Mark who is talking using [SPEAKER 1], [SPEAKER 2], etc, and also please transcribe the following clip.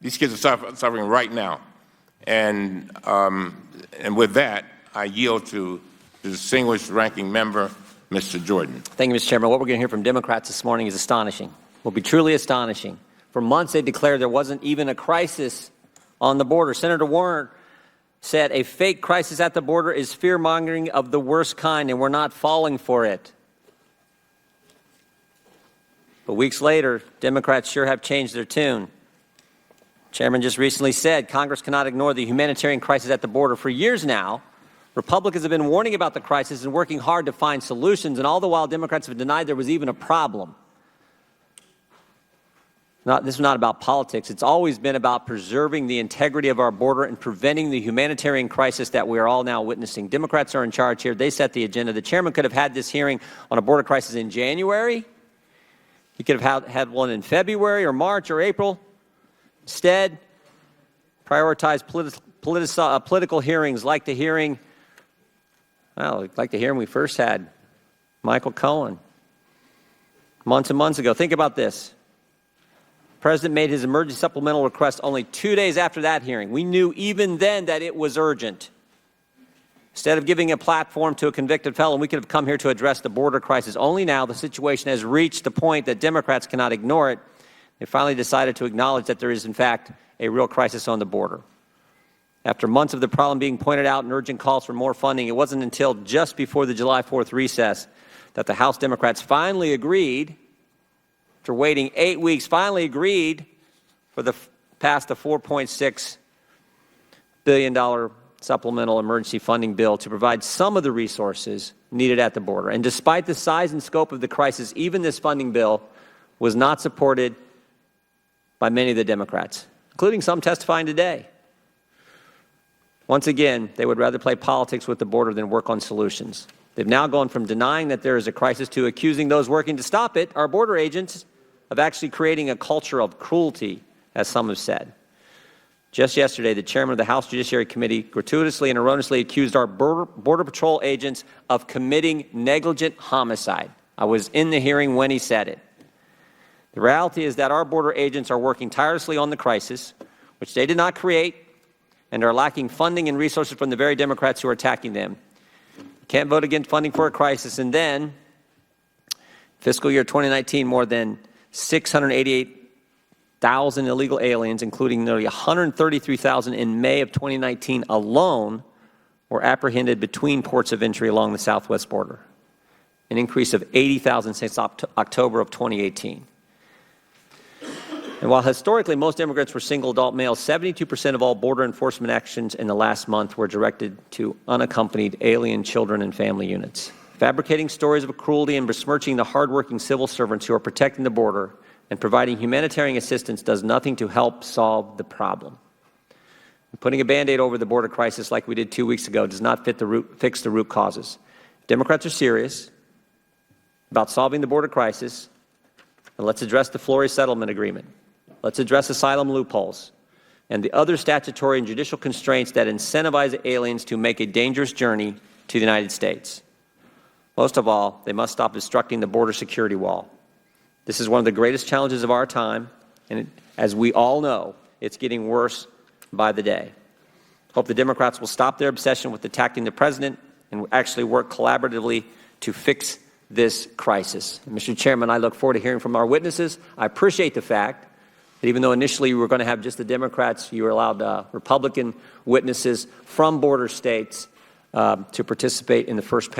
[SPEAKER 1] These kids are suffering right now. And with that, I yield to the distinguished ranking member, Mr. Jordan.
[SPEAKER 2] Thank you, Mr. Chairman. What we're going to hear from Democrats this morning is astonishing. Will be truly astonishing. For months, they declared there wasn't even a crisis on the border. Senator Warner said a fake crisis at the border is fear-mongering of the worst kind, and we're not falling for it. But weeks later, Democrats sure have changed their tune. Chairman just recently said Congress cannot ignore the humanitarian crisis at the border. For years now, Republicans have been warning about the crisis and working hard to find solutions, and all the while Democrats have denied there was even a problem. This is not about politics. It's always been about preserving the integrity of our border and preventing the humanitarian crisis that we are all now witnessing. Democrats are in charge here. They set the agenda. The chairman could have had this hearing on a border crisis in January. He could have had one in February or March or April. Instead, prioritize political hearings like the hearing we first had, Michael Cohen, months and months ago. Think about this. The President made his emergency supplemental request only 2 days after that hearing. We knew even then that it was urgent. Instead of giving a platform to a convicted felon, we could have come here to address the border crisis. Only now the situation has reached the point that Democrats cannot ignore it. They finally decided to acknowledge that there is, in fact, a real crisis on the border. After months of the problem being pointed out and urgent calls for more funding, it wasn't until just before the July 4th recess that the House Democrats finally agreed, after waiting 8 weeks, finally agreed to pass the $4.6 billion supplemental emergency funding bill to provide some of the resources needed at the border. And despite the size and scope of the crisis, even this funding bill was not supported by many of the Democrats, including some testifying today. Once again, they would rather play politics with the border than work on solutions. They've now gone from denying that there is a crisis to accusing those working to stop it, our border agents, of actually creating a culture of cruelty, as some have said. Just yesterday, the chairman of the House Judiciary Committee gratuitously and erroneously accused our Border Patrol agents of committing negligent homicide. I was in the hearing when he said it. The reality is that our border agents are working tirelessly on the crisis, which they did not create, and are lacking funding and resources from the very Democrats who are attacking them. You can't vote against funding for a crisis, and then, fiscal year 2019, more than 688,000 illegal aliens, including nearly 133,000 in May of 2019 alone, were apprehended between ports of entry along the southwest border, an increase of 80,000 since October of 2018. And while historically most immigrants were single adult males, 72% of all border enforcement actions in the last month were directed to unaccompanied alien children and family units. Fabricating stories of cruelty and besmirching the hardworking civil servants who are protecting the border and providing humanitarian assistance does nothing to help solve the problem. And putting a Band-Aid over the border crisis like we did 2 weeks ago does not fix the root causes. Democrats are serious about solving the border crisis, and let's address the Flores settlement agreement. Let's address asylum loopholes and the other statutory and judicial constraints that incentivize aliens to make a dangerous journey to the United States. Most of all, they must stop obstructing the border security wall. This is one of the greatest challenges of our time, and as we all know, it's getting worse by the day. I hope the Democrats will stop their obsession with attacking the president and actually work collaboratively to fix this crisis. Mr. Chairman, I look forward to hearing from our witnesses. I appreciate the fact that even though initially we were going to have just the Democrats, you were allowed Republican witnesses from border states to participate in the first panel.